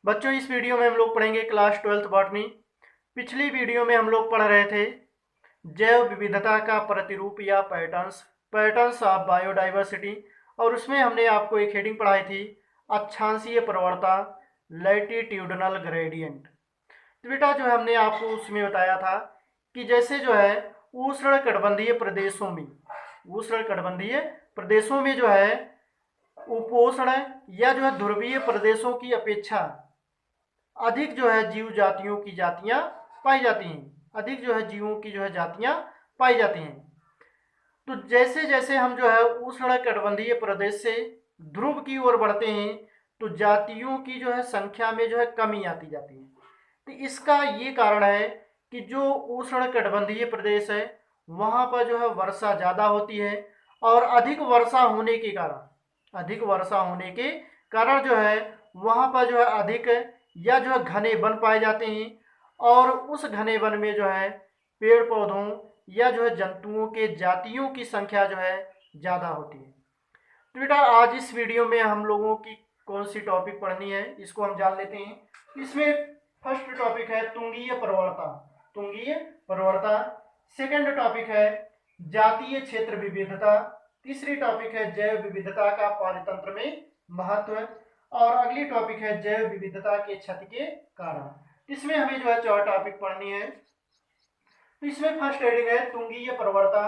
बच्चों, इस वीडियो में हम लोग पढ़ेंगे क्लास 12th बॉटनी। पिछली वीडियो में हम लोग पढ़ रहे थे जैव विविधता का प्रतिरूप या पैटर्न्स पैटर्न्स ऑफ बायोडाइवर्सिटी। और उसमें हमने आपको एक हेडिंग पढ़ाई थी, अक्षांशीय प्रवणता, लैटिट्यूडनल ग्रेडियंट। तो बेटा जो है हमने आपको उसमें बताया था कि जैसे जो है उष्णकटिबंधीय प्रदेशों में उष्णकटिबंधीय प्रदेशों में जो है उपोष्ण या जो है ध्रुवीय प्रदेशों की अपेक्षा अधिक जो है जीव जातियों की जातियां पाई जाती हैं। अधिक जो है जीवों की जो है जातियां पाई जाती हैं। तो जैसे जैसे हम जो है उष्णकटिबंधीय प्रदेश से ध्रुव की ओर बढ़ते हैं तो जातियों की जो है संख्या में जो है कमी आती जाती है। तो इसका ये कारण है कि जो उष्णकटिबंधीय प्रदेश है वहाँ पर जो है वर्षा ज़्यादा होती है, और अधिक वर्षा होने के कारण जो है वहाँ पर जो है अधिक या जो है घने वन पाए जाते हैं, और उस घने वन में जो है पेड़ पौधों या जो है जंतुओं के जातियों की संख्या जो है ज़्यादा होती है। तो बेटा आज इस वीडियो में हम लोगों की कौन सी टॉपिक पढ़नी है इसको हम जान लेते हैं। इसमें फर्स्ट टॉपिक है तुंगीय प्रवणता। सेकंड टॉपिक है जातीय क्षेत्र विविधता। तीसरी टॉपिक है जैव विविधता का पारतंत्र में महत्व। और अगली टॉपिक है जैव विविधता के क्षति के कारण। इसमें हमें जो है 4 टॉपिक पढ़नी है। तो इसमें फर्स्ट हेडिंग है तुंगीय प्रवणता,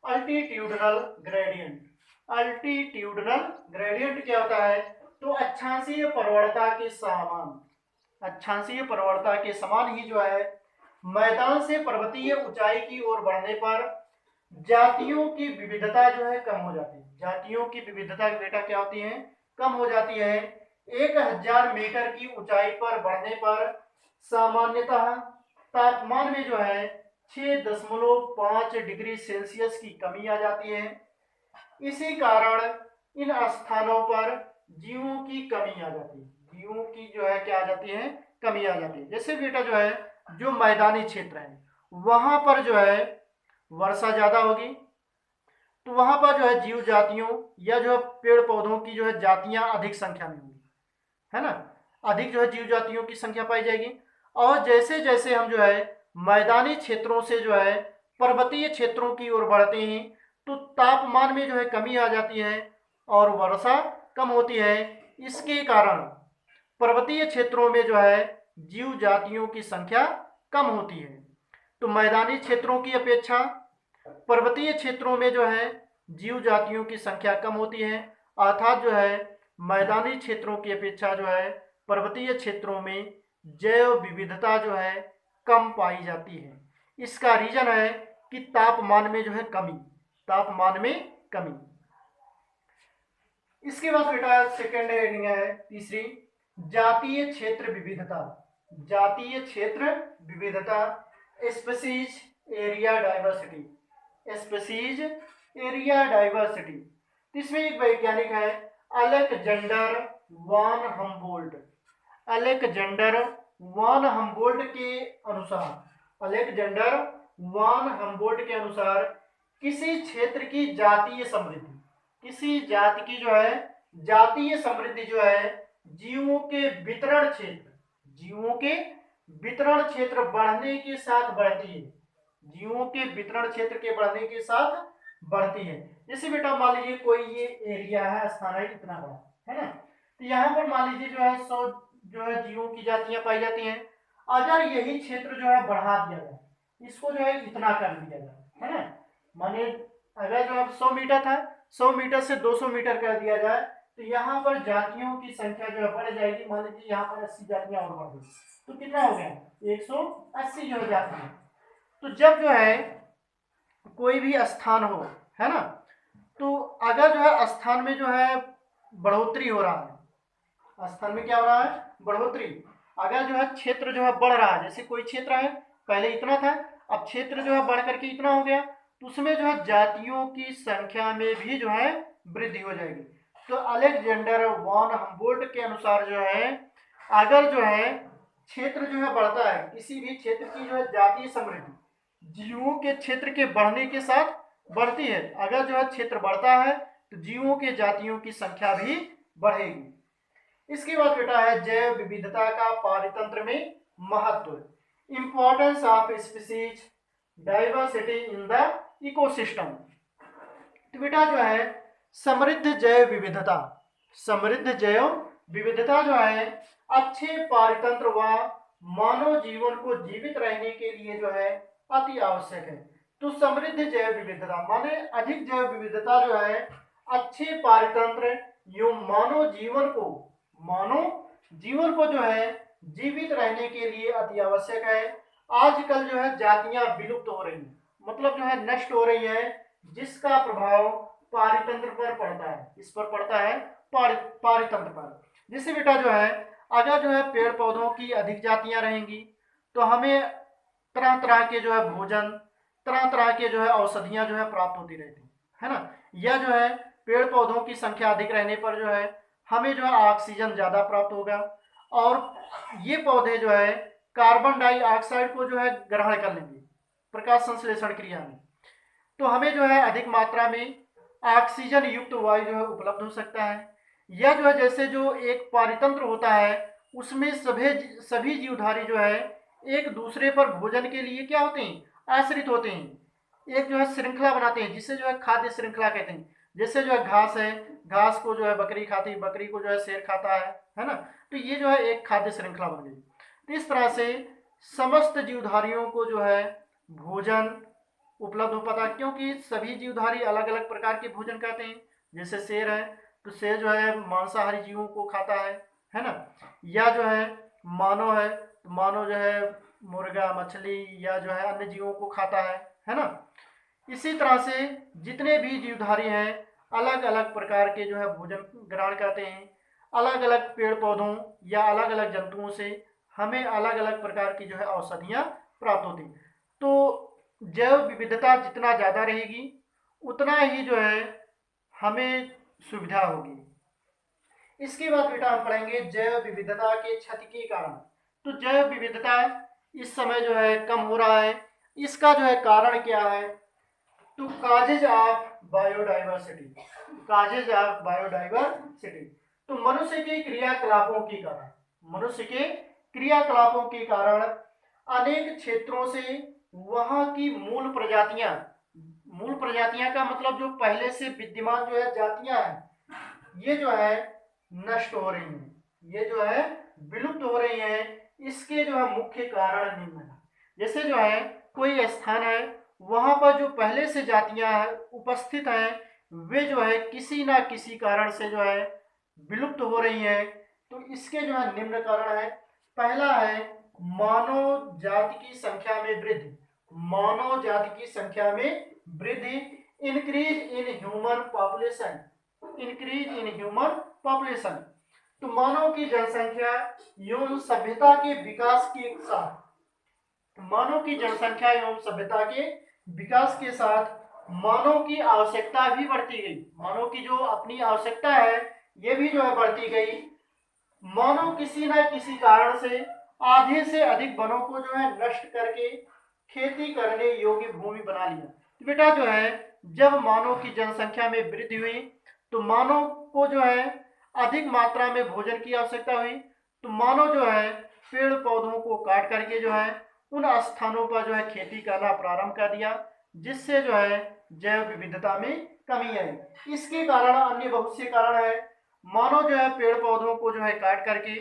अल्टीट्यूडनल ग्रेडियंट। अल्टीट्यूडनल ग्रेडियंट क्या होता है? तो अक्षांशीय प्रवणता के समान ही जो है मैदान से पर्वतीय ऊंचाई की ओर बढ़ने पर जातियों की विविधता जो है कम हो जाती है। जातियों की विविधता बेटा क्या होती है? कम हो जाती है। 1000 मीटर की ऊंचाई पर बढ़ने पर सामान्यतः तापमान में जो है 6.5 डिग्री सेल्सियस की कमी आ जाती है। इसी कारण इन स्थानों पर जीवों की कमी आ जाती है। जीवों की जो है क्या आ जाती है? कमी आ जाती है। जैसे बेटा जो है जो मैदानी क्षेत्र है वहां पर जो है वर्षा ज्यादा होगी, तो वहां पर जो है जीव जातियों या जो है पेड़ पौधों की जो है जातियां अधिक संख्या में होंगी, है ना। अधिक जो है जीव जातियों की संख्या पाई जाएगी। और जैसे जैसे हम जो है मैदानी क्षेत्रों से जो है पर्वतीय क्षेत्रों की ओर बढ़ते हैं तो तापमान में जो है कमी आ जाती है और वर्षा कम होती है। इसके कारण पर्वतीय क्षेत्रों में जो है जीव जातियों की संख्या कम होती है। तो मैदानी क्षेत्रों की अपेक्षा पर्वतीय क्षेत्रों में जो है जीव जातियों की संख्या कम होती है, अर्थात जो है मैदानी क्षेत्रों की अपेक्षा जो है पर्वतीय क्षेत्रों में जैव विविधता जो है कम पाई जाती है। इसका रीजन है कि तापमान में कमी। इसके बाद बेटा सेकेंड हेडिंग है तीसरी, जातीय क्षेत्र विविधता। जातीय क्षेत्र विविधता, species area diversity. Species area diversity. इसमें एक वैज्ञानिक है अलेक्जेंडर वान हम्बोल्ट। अलेक्जेंडर वान हम्बोल्ट के अनुसार अलेक्जेंडर वान हम्बोल्ट के अनुसार किसी क्षेत्र की जातीय समृद्धि, किसी जाति की जो है जातीय समृद्धि जो है जीवों के वितरण क्षेत्र बढ़ने के साथ बढ़ती है। जीवों के वितरण क्षेत्र के बढ़ने के साथ बढ़ती है। जैसे बेटा मान लीजिए कोई ये एरिया है, स्थान है इतना बड़ा, है ना। तो यहाँ पर मान लीजिए जो है 100 जो है जीवों की जातियां पाई जाती हैं। अगर यही क्षेत्र जो है बढ़ा दिया जाए, इसको जो है इतना कर दिया जाए, है ना। मानिए अगर जो है 100 मीटर था, 100 मीटर से 200 मीटर कर दिया जाए तो यहाँ पर जातियों की संख्या जो है बढ़ जाएगी। मान लीजिए यहाँ पर 80 जातियां और बढ़ गई तो कितना हो गया? 180 जो है जातियां। तो जब जो है कोई भी स्थान हो, है ना, तो अगर जो है स्थान में जो है बढ़ोतरी हो रहा है, स्थान में क्या हो रहा है? बढ़ोतरी। अगर जो है क्षेत्र जो है बढ़ रहा है, जैसे कोई क्षेत्र है पहले इतना था, अब क्षेत्र जो है बढ़ करके इतना हो गया, तो उसमें जो है जातियों की संख्या में भी जो है वृद्धि हो जाएगी। तो अलेक्जेंडर वॉन हम्बोल्ट के अनुसार जो है अगर जो है क्षेत्र जो है बढ़ता है, किसी भी क्षेत्र की जो है जातीय समृद्धि जीवों के क्षेत्र के बढ़ने के साथ बढ़ती है। अगर जो है क्षेत्र बढ़ता है तो जीवों के जातियों की संख्या भी बढ़ेगी। इसके बाद बेटा है जैव विविधता का पारितंत्र में महत्व, importance of species diversity in the ecosystem. तो बेटा जो है समृद्ध जैव विविधता, समृद्ध जैव विविधता जो है अच्छे पारितंत्र व मानव जीवन को जीवित रहने के लिए जो है अति आवश्यक है। तो समृद्ध जैव विविधता माने अधिक जैव विविधता जो है अच्छे पारितंत्र एवं मानव जीवन को जो है जीवित रहने के लिए अति आवश्यक है। आजकल जो है जातियां विलुप्त हो रही हैं, मतलब जो है नष्ट हो रही है, जिसका प्रभाव पारितंत्र पर पड़ता है, इस पर पड़ता है पारितंत्र पर। जिससे बेटा जो है अगर जो है पेड़ पौधों की अधिक जातियां रहेंगी तो हमें तरह तरह के जो है भोजन, तरह तरह के जो है औषधियां जो है प्राप्त होती रहती है ना। यह जो है पेड़ पौधों की संख्या अधिक रहने पर जो है हमें जो है ऑक्सीजन ज़्यादा प्राप्त होगा और ये पौधे जो है कार्बन डाइऑक्साइड को जो है ग्रहण कर लेंगे प्रकाश संश्लेषण क्रिया में। तो हमें जो है अधिक मात्रा में ऑक्सीजन युक्त वायु जो है उपलब्ध हो सकता है। यह जो है जैसे जो एक पारितंत्र होता है उसमें सभी जीवधारी जो है एक दूसरे पर भोजन के लिए क्या होते हैं, आश्रित होते हैं, एक जो है श्रृंखला बनाते हैं जिसे जो है खाद्य श्रृंखला कहते हैं। जैसे जो है घास है, घास को जो है बकरी खाती है, बकरी को जो है शेर खाता है ना। तो ये जो है एक खाद्य श्रृंखला बन गई। तो इस तरह से समस्त जीवधारियों को जो है भोजन उपलब्ध हो पाता है, क्योंकि सभी जीवधारी अलग अलग प्रकार के भोजन खाते हैं। जैसे शेर है तो शेर जो है मांसाहारी जीवों को खाता है ना। या जो है मानव है तो मानव जो है मुर्गा, मछली या जो है अन्य जीवों को खाता है ना। इसी तरह से जितने भी जीवधारी हैं अलग अलग प्रकार के जो है भोजन ग्रहण करते हैं। अलग अलग पेड़ पौधों या अलग अलग जंतुओं से हमें अलग अलग प्रकार की जो है औषधियाँ प्राप्त होती हैं। तो जैव विविधता जितना ज़्यादा रहेगी उतना ही जो है हमें सुविधा होगी। इसके बाद बेटा हम पढ़ेंगे जैव विविधता के क्षति के कारण। तो जैव विविधता इस समय जो है कम हो रहा है, इसका जो है कारण क्या है? तो causes of biodiversity, causes of biodiversity. तो मनुष्य के क्रियाकलापों के कारण, मनुष्य के क्रियाकलापों के कारण अनेक क्षेत्रों से वहां की मूल प्रजातियां का मतलब जो पहले से विद्यमान जो है जातियां हैं, ये जो है नष्ट हो रही हैं, ये जो है विलुप्त हो रही हैं। इसके जो है मुख्य कारण निम्न है। जैसे जो है कोई स्थान है वहां पर जो पहले से जातियां उपस्थित हैं वे जो है किसी ना किसी कारण से जो है विलुप्त हो रही हैं। तो इसके जो है निम्न कारण है। पहला है मानव जाति की संख्या में वृद्धि, मानव जाति की संख्या में वृद्धि, increase in human population, increase in human population. तो मानव की जनसंख्या एवं सभ्यता के विकास के साथ, मानव की जनसंख्या एवं सभ्यता के विकास के साथ मानव की आवश्यकता भी बढ़ती गई, मानव की जो अपनी आवश्यकता है ये भी जो है बढ़ती गई। मानव किसी न किसी कारण से आधे से अधिक वनों को जो है नष्ट करके खेती करने योग्य भूमि बना लिया। तो बेटा जो है जब मानव की जनसंख्या में वृद्धि हुई तो मानव को जो है अधिक मात्रा में भोजन की आवश्यकता हुई। तो मानव जो है पेड़ पौधों को काट करके जो है उन स्थानों पर जो है खेती करना प्रारंभ कर दिया, जिससे जो है जैव विविधता में कमी आई। इसके कारण अन्य बहुत से कारण है। मानव जो है पेड़ पौधों को जो है काट करके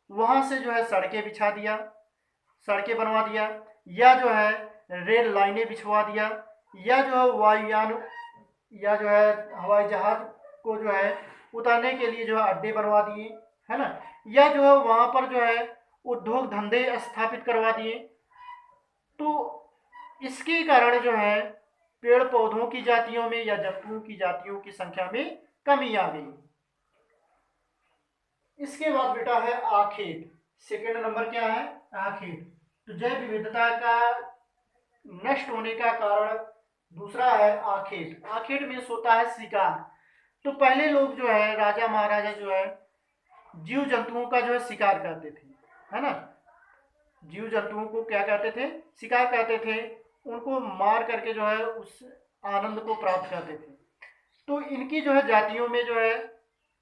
वहां से जो है सड़कें बिछा दिया, सड़कें बनवा दिया, या जो है रेल लाइनें बिछवा दिया, या जो है वायुयान या जो है हवाई जहाज को जो है उतारने के लिए जो है अड्डे बनवा दिए, है ना। या जो है वहां पर जो है उद्योग धंधे स्थापित करवा दिए। तो इसके कारण जो है पेड़ पौधों की जातियों में या जंतुओं की जातियों की संख्या में कमी आ गई। इसके बाद बेटा है आखेट, सेकेंड नंबर क्या है? आखेट। तो जैव विविधता का नष्ट होने का कारण दूसरा है आखेट। आखेट में होता है शिकार। तो पहले लोग जो है राजा महाराजा जो है जीव जंतुओं का जो है शिकार करते थे, है ना। जीव जंतुओं को क्या करते थे? शिकार करते थे, उनको मार करके जो है उस आनंद को प्राप्त करते थे। तो इनकी जो है जातियों में जो है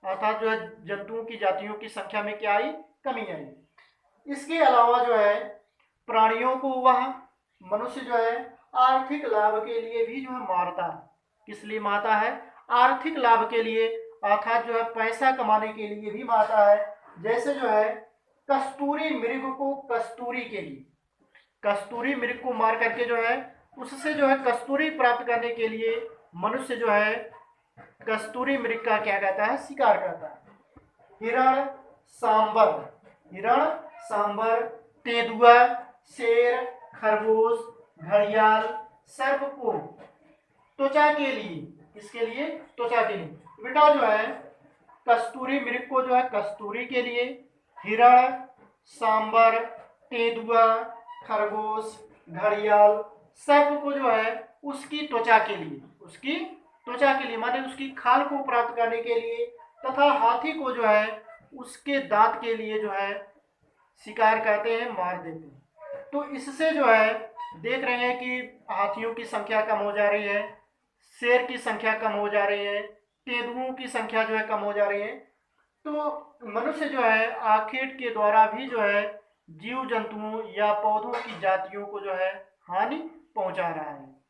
अर्थात जो है जंतुओं की जातियों की संख्या में क्या आई, कमी आई। इसके अलावा जो है प्राणियों को वह मनुष्य जो है आर्थिक लाभ के लिए भी जो है मारता है। किस लिए मारता है, आर्थिक लाभ के लिए, अर्थात जो है पैसा कमाने के लिए भी मारता है। जैसे जो है कस्तूरी मृग को कस्तूरी के लिए, कस्तूरी मृग को मार करके जो है उससे जो है कस्तूरी प्राप्त करने के लिए मनुष्य जो है कस्तूरी मृग का क्या कहता है, शिकार करता है। हिरण सांबर, हिरण सांबर, तेंदुआ, शेर, खरगोश, घड़ियाल, सर्प को त्वचा के लिए, किसके लिए, त्वचा के लिए। बेटा जो है कस्तूरी मृग को जो है कस्तूरी के लिए, हिरण, सांबर, तेंदुआ, खरगोश, घड़ियाल, सर्प को जो है उसकी त्वचा के लिए, उसकी त्वचा के लिए माने उसकी खाल को प्राप्त करने के लिए, तथा हाथी को जो है उसके दांत के लिए जो है शिकार करते हैं, मार देते हैं। तो इससे जो है देख रहे हैं कि हाथियों की संख्या कम हो जा रही है, शेर की संख्या कम हो जा रही है, तेंदुओं की संख्या जो है कम हो जा रही है। तो मनुष्य जो है आखेट के द्वारा भी जो है जीव जंतुओं या पौधों की जातियों को जो है हानि पहुंचा रहा है।